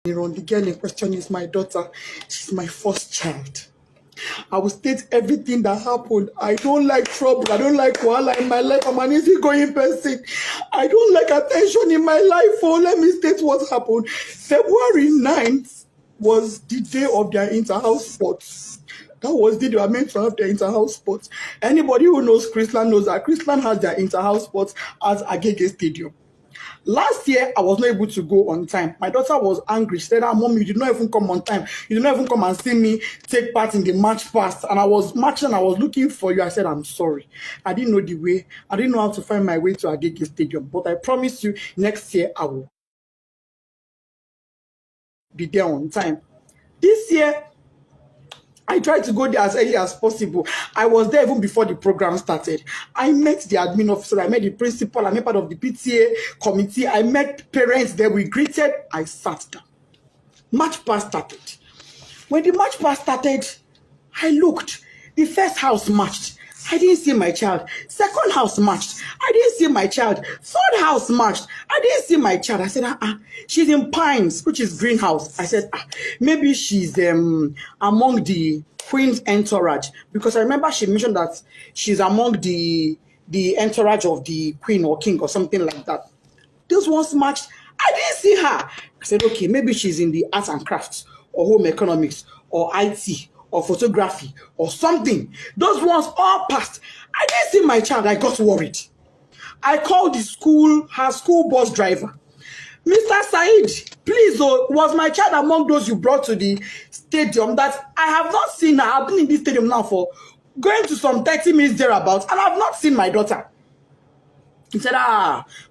The girl in question is my daughter. She's my first child. I will state everything that happened. I don't like trouble. I don't like wahala in my life. I'm an easygoing person. I don't like attention in my life. Oh, let me state what happened. February 9th was the day of their inter-house sports. That was the day they were meant to have their inter-house sports. Anybody who knows Chrisland knows that Chrisland has their inter-house sports at Agege Stadium. Last year, I was not able to go on time. My daughter was angry. She said, Mommy, you did not even come on time. You did not even come and see me take part in the march past. And I was marching, I was looking for you. I said, I'm sorry. I didn't know the way. I didn't know how to find my way to Agege Stadium. But I promise you, next year, I will be there on time. This year, I tried to go there as early as possible. I was there even before the program started. I met the admin officer, I met the principal, I met part of the PTA committee, I met parents there, we greeted, I sat down. March past started. When the march past started, I looked. The first house marched. I didn't see my child. Second house marched. I didn't see my child. Third house marched. I didn't see my child. I said, she's in Pines, which is greenhouse. I said, maybe she's among the Queen's entourage. Because I remember she mentioned that she's among the entourage of the Queen or King or something like that. Those ones marched. I didn't see her. I said, okay, maybe she's in the arts and crafts or home economics or IT or photography or something. Those ones all passed. I didn't see my child. I got worried. I called the school, her school bus driver. Mr. Said, please, was my child among those you brought to the stadium? That I have not seen her. I've been in this stadium now for going to some 30 minutes thereabouts, and I've not seen my daughter. He said,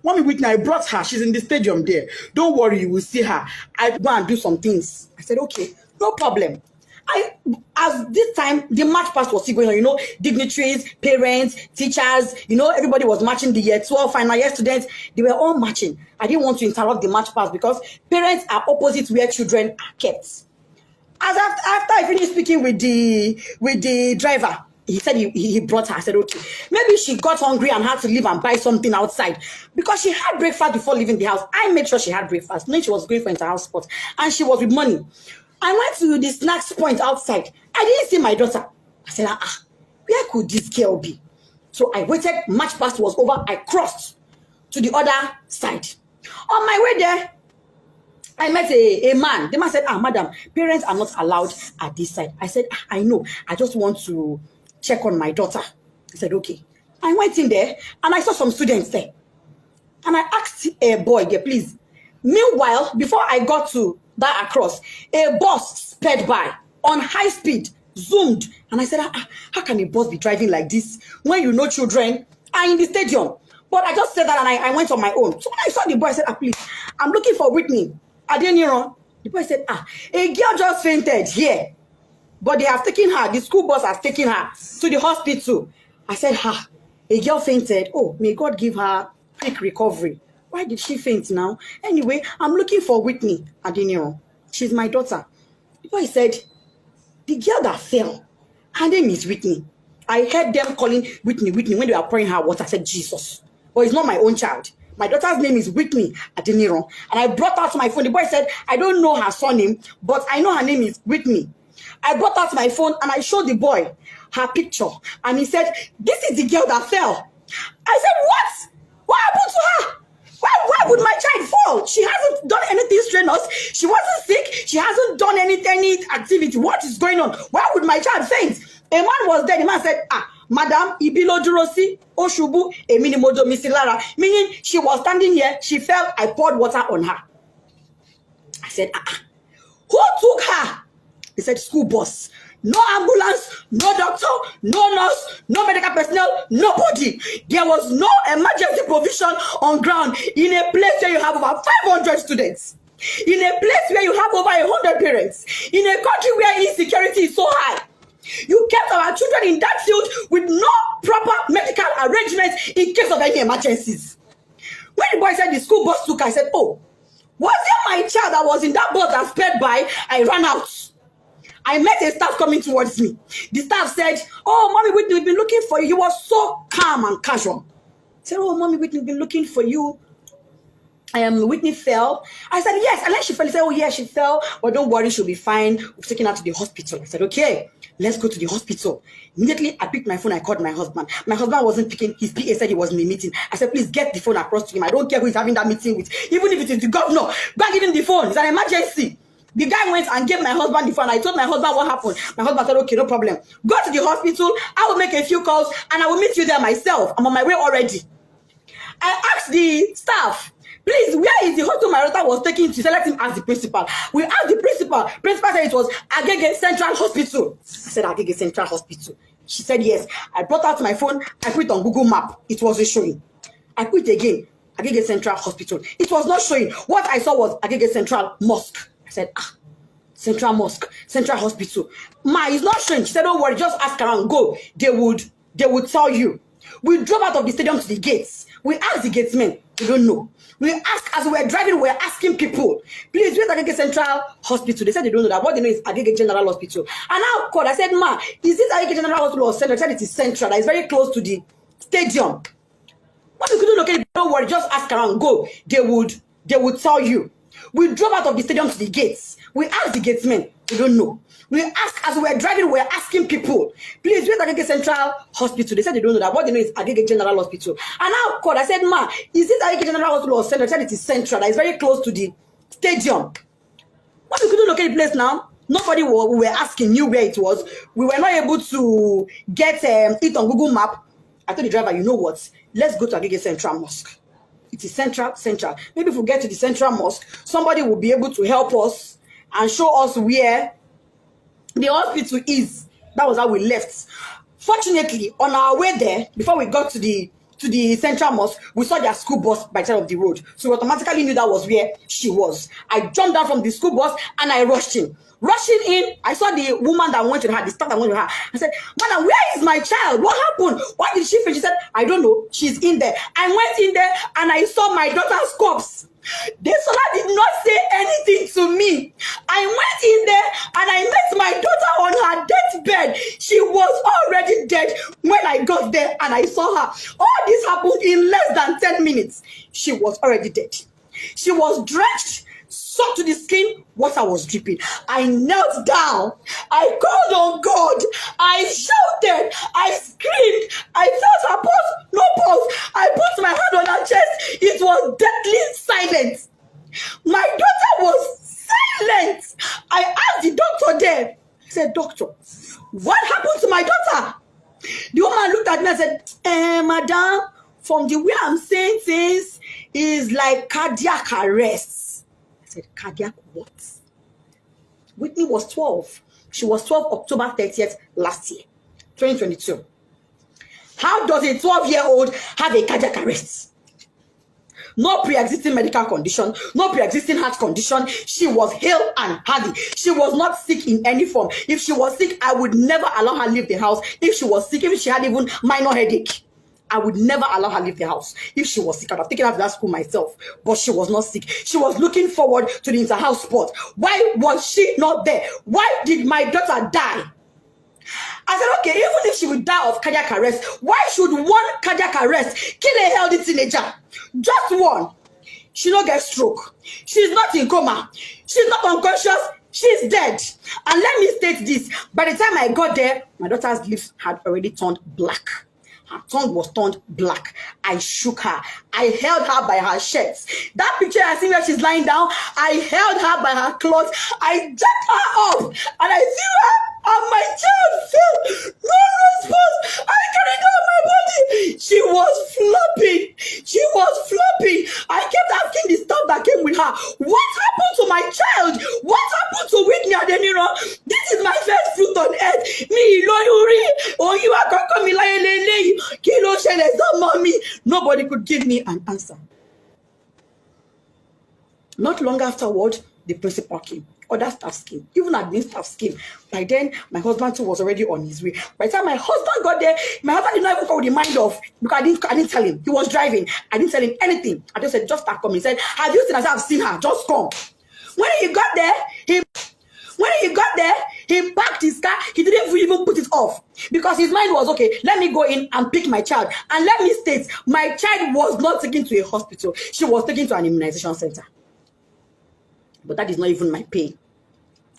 Mommy Whitney, I brought her. She's in the stadium there. Don't worry, you will see her. I go and do some things. I said, okay, no problem. As this time, the march past was still going on, dignitaries, parents, teachers, everybody was marching. The year 12 final year students, they were all marching. I didn't want to interrupt the march past because parents are opposite where children are kept. As after I finished speaking with the driver, he said he brought her. I said, okay, maybe she got hungry and had to leave and buy something outside because she had breakfast before leaving the house. I made sure she had breakfast, knowing she was going for inter-house sports, and she was with money. I went to the snacks point outside. I didn't see my daughter. I said, where could this girl be? So I waited. March past was over. I crossed to the other side. On my way there, I met a man. The man said, madam, parents are not allowed at this side. I said, I know. I just want to check on my daughter. He said, okay. I went in there and I saw some students there. And I asked a boy there, please. Meanwhile, before I got to that across, a bus sped by on high speed, zoomed. And I said, how can a bus be driving like this when children are in the stadium? But I just said that and I went on my own. So when I saw the boy, I said, please, I'm looking for Whitney. The boy said, a girl just fainted here. But they have taken her, the school bus has taken her to the hospital. I said, a girl fainted. Oh, may God give her quick recovery. Why did she faint now? Anyway, I'm looking for Whitney Adeniro. She's my daughter. The boy said, the girl that fell, her name is Whitney. I heard them calling Whitney when they were pouring her water. I said, Jesus. But it's not my own child. My daughter's name is Whitney Adeniro. And I brought out my phone. The boy said, I don't know her surname, but I know her name is Whitney. I brought out my phone and I showed the boy her picture. And he said, this is the girl that fell. I said, what? What happened to her? Why would my child fall? She hasn't done anything strenuous. She wasn't sick. She hasn't done any activity. What is going on? Why would my child faint? A man was there. The man said, Madam, Ibilo Jurosi, Oshubu, Eminimodo Misilara. Meaning she was standing here. She fell. I poured water on her. I said, who took her? He said, school bus. No ambulance, no doctor, no nurse, no medical personnel, nobody. There was no emergency provision on ground in a place where you have over 500 students. In a place where you have over 100 parents. In a country where insecurity is so high. You kept our children in that field with no proper medical arrangements in case of any emergencies. When the boy said the school bus took, I said, was it my child that was in that bus that sped by? I ran out. I met a staff coming towards me. The staff said, Mommy Whitney, we've been looking for you. He was so calm and casual. I said, Mommy Whitney, we've been looking for you. Whitney fell. I said, yes. And then she fell. He said, oh, yeah, she fell. But don't worry, she'll be fine. We've taken her to the hospital. I said, okay, let's go to the hospital. Immediately, I picked my phone. I called my husband. My husband wasn't picking. His PA said he was in a meeting. I said, please get the phone across to him. I don't care who he's having that meeting with. Even if it is the governor, go and give him the phone. It's an emergency. The guy went and gave my husband the phone. I told my husband what happened. My husband said, okay, no problem. Go to the hospital. I will make a few calls and I will meet you there myself. I'm on my way already. I asked the staff, please, where is the hospital my daughter was taken to? Let him ask the principal. We asked the principal. Principal said it was Agege Central Hospital. I said, Agege Central Hospital. She said, yes. I brought out my phone. I put it on Google Map. It wasn't showing. I put it again. Agege Central Hospital. It was not showing. What I saw was Agege Central Mosque. I said, Central Mosque, Central Hospital. Ma, it's not showing. She said, don't worry, just ask around. Go. They would tell you. We drove out of the stadium to the gates. We asked the gatesmen. We don't know. We asked, as we were driving, we were asking people, please, where's Agege Central Hospital? They said they don't know that. What they know is Agege General Hospital. And I called. I said, ma, is this Agege General Hospital or Central? They said it is Central. That is very close to the stadium. What we couldn't locate it, don't worry, just ask around. Go. They would tell you. We drove out of the stadium to the gates. We asked the gatesmen. We don't know. We asked, as we were driving, we were asking people, please, where's Agege Central Hospital? They said they don't know that. What they know is Agege General Hospital. And I called. I said, ma, is this Agege General Hospital or Central? They said it is Central. That is very close to the stadium. What we couldn't locate the place now? Nobody we were asking knew where it was. We were not able to get it on Google Map. I told the driver, you know what? Let's go to Agege Central Mosque. It is Central. Maybe if we get to the Central Mosque, somebody will be able to help us and show us where the hospital is. That was how we left. Fortunately, on our way there, before we got to the Central Mosque, we saw their school bus by the side of the road. So we automatically knew that was where she was. I jumped down from the school bus and I rushed in. Rushing in, I saw the woman that went with her, the staff that went with her. I said, madam, where is my child? What happened? Why did she fail? She said, I don't know. She's in there. I went in there and I saw my daughter's corpse. Desola did not say anything to me. I went in there and I met my daughter on her deathbed. She was already dead when I got there and I saw her. All this happened in less than 10 minutes. She was already dead. She was drenched, soaked to the skin. Water was dripping. I knelt down. I called on God. I shouted. I screamed. I felt her pulse. No pulse. I put my hand on her chest. It was deadly silent. My daughter was silent. I asked the doctor there. I said, doctor, what happened to my daughter? The woman looked at me and said, madam, from the way I'm saying things, is like cardiac arrest. I said, cardiac what? Whitney was 12. She was 12 October 30th last year, 2022. How does a 12-year-old have a cardiac arrest? No pre-existing medical condition, no pre-existing heart condition. She was hale and healthy. She was not sick in any form. If she was sick, I would never allow her leave the house. If she was sick, if she had even minor headache, I would never allow her leave the house. If she was sick, I'd have taken her to that school myself. But she was not sick. She was looking forward to the inter-house sport. Why was she not there? Why did my daughter die? I said, okay, even if she would die of cardiac arrest, why should one cardiac arrest kill a healthy teenager? Just one. She don't get stroke. She's not in coma. She's not unconscious. She's dead. And let me state this. By the time I got there, my daughter's lips had already turned black. Her tongue was turned black. I shook her. I held her by her shirt. That picture I see where she's lying down, I held her by her clothes. I jacked her up and I threw her and my child fell. No response. I carried her on my body. She was flopping. She was flopping. I kept asking the staff that came with her, what happened to my child? What happened to Whitney Adeniro? This is my first fruit on earth. Me, Lord, oh, you are going to come in. Nobody could give me an answer. Not long afterward, the principal came. Other staff came. Even admin staff came. By then, my husband too was already on his way. By the time my husband got there, my husband did not even go with the mind of, because I didn't tell him. He was driving. I didn't tell him anything. I just said, just start coming. He said, have you seen her? I said, I've seen her. Just come. When he got there, he parked his car. He didn't even put it off. Because his mind was, okay, let me go in and pick my child. And let me state, my child was not taken to a hospital. She was taken to an immunization center. But that is not even my pain.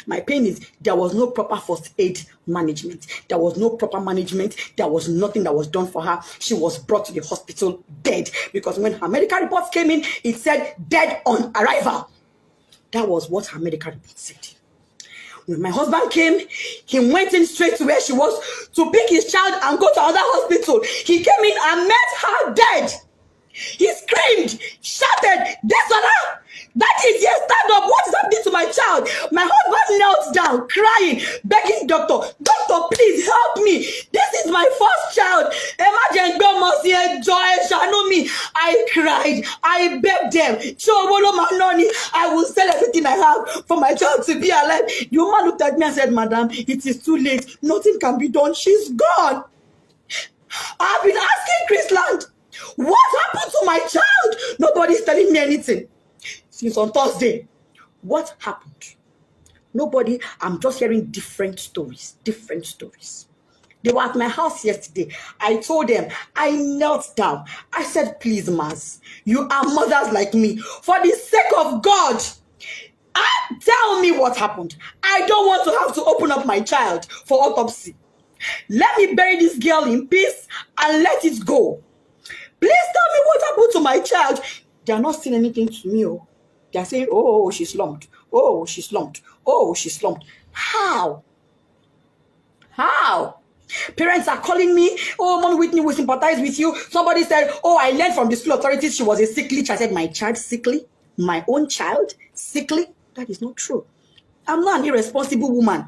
My pain is there was no proper first aid management. There was no proper management. There was nothing that was done for her. She was brought to the hospital dead. Because when her medical reports came in, it said dead on arrival. That was what her medical report said. When my husband came, he went in straight to where she was to pick his child and go to another hospital. He came in and met her dead. He screamed, shouted, Desola, that is, yes, stand up. What is happening to my child? My husband knelt down, crying, begging doctor, please help me. This is my first child. Imagine, shadow me. I cried. I begged them. I will sell everything I have for my child to be alive. The woman looked at me and said, Madam, it is too late. Nothing can be done. She's gone. I've been asking Chrisland, what happened to my child? Nobody's telling me anything. Since on Thursday, what happened? Nobody. I'm just hearing different stories. They were at my house yesterday. I told them, I knelt down. I said, please, Mas, you are mothers like me. For the sake of God, tell me what happened. I don't want to have to open up my child for autopsy. Let me bury this girl in peace and let it go. Please tell me what happened to my child. They are not saying anything to me. Oh. They are saying, oh, she's slumped. Oh, she's slumped. Oh, she's slumped. How? Parents are calling me. Oh, Mom Whitney will sympathize with you. Somebody said, oh, I learned from the school authorities she was a sickly child. I said, my child sickly? My own child sickly? That is not true. I'm not an irresponsible woman.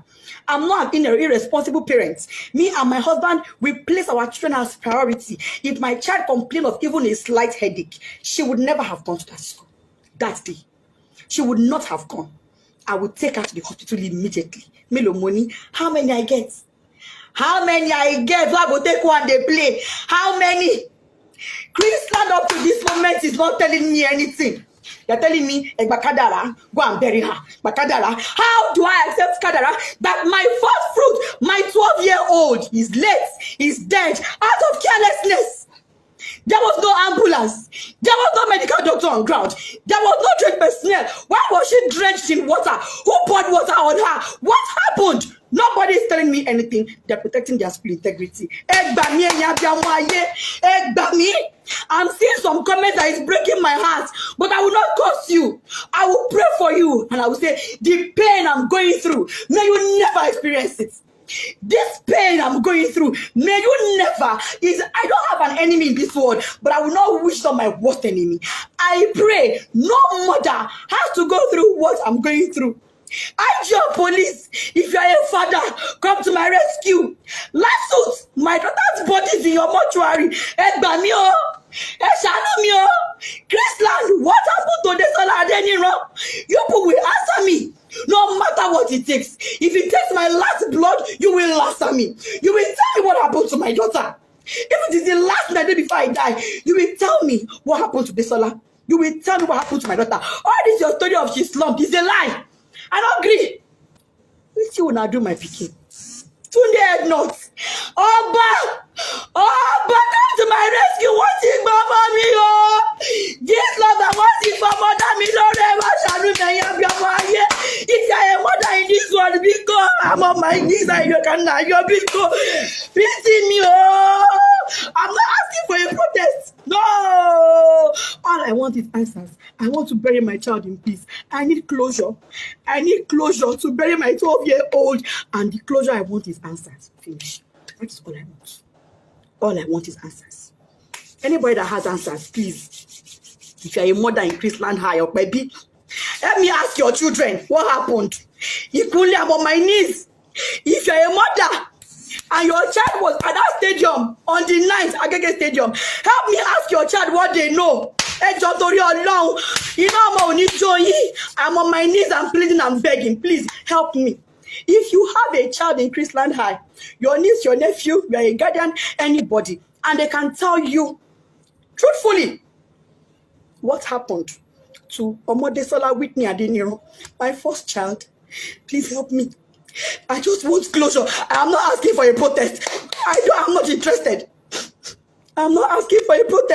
I'm not an irresponsible parent. Me and my husband, we place our children as priority. If my child complained of even a slight headache, she would never have gone to that school that day. She would not have gone. I would take her to the hospital immediately. Melo money. How many I get? So I will take one they play. How many? Chrisland up to this moment is not telling me anything. They're telling me, Bakadara, go and bury her. Bakadara. How do I accept Kadara that my first fruit, my 12-year-old, is late, is dead, out of carelessness? There was no ambulance. There was no medical doctor on ground. There was no trained personnel. Why was she drenched in water? Who poured water on her? What happened? Nobody is telling me anything. They're protecting their school integrity. I'm seeing some comments that is breaking my heart, but I will not curse you. I will pray for you, and I will say, the pain I'm going through, may you never experience it. This pain I'm going through, may you never. I don't have an enemy in this world, but I will not wish on my worst enemy. I pray no mother has to go through what I'm going through. IGO police, if you are a father, come to my rescue. Last my daughter's body is in your mortuary. Chrisland, what happened to Desola Adeniro? You people will answer me. No matter what it takes. If it takes my last blood, you will answer me. You will tell me what happened to my daughter. If it is the last night before I die, you will tell me what happened to Desola. You will tell me what happened to my daughter. All this your story of she slumped is a lie. I don't agree. What you will not do, my picking? Tunde head nuts. Oba, come to my rescue. What's it, Mama me? Oh, this love that wants it for mother me. Lord, if I am mother in this world, because I'm on my knees and you can now. You're because pity me. Oh, I'm not asking for a protest. No. All I want is answers. I want to bury my child in peace. I need closure. I need closure to bury my 12-year-old. And the closure I want is answers. Finish. That's all I want. All I want is answers. Anybody that has answers, please. If you're a mother in Chrisland High or baby, let me ask your children what happened. Equally, I'm on my knees. If you're a mother and your child was at that stadium on the 9th, Agege Stadium, help me ask your child what they know. I'm on my knees, I'm pleading, I'm begging. Please help me. If you have a child in Chrisland High, your niece, your nephew, you are a guardian, anybody, and they can tell you truthfully what happened to Omodesola Whitney Adeniro, my first child. Please help me. I just want closure. I am not asking for a protest. I'm not interested. I'm not asking for a protest.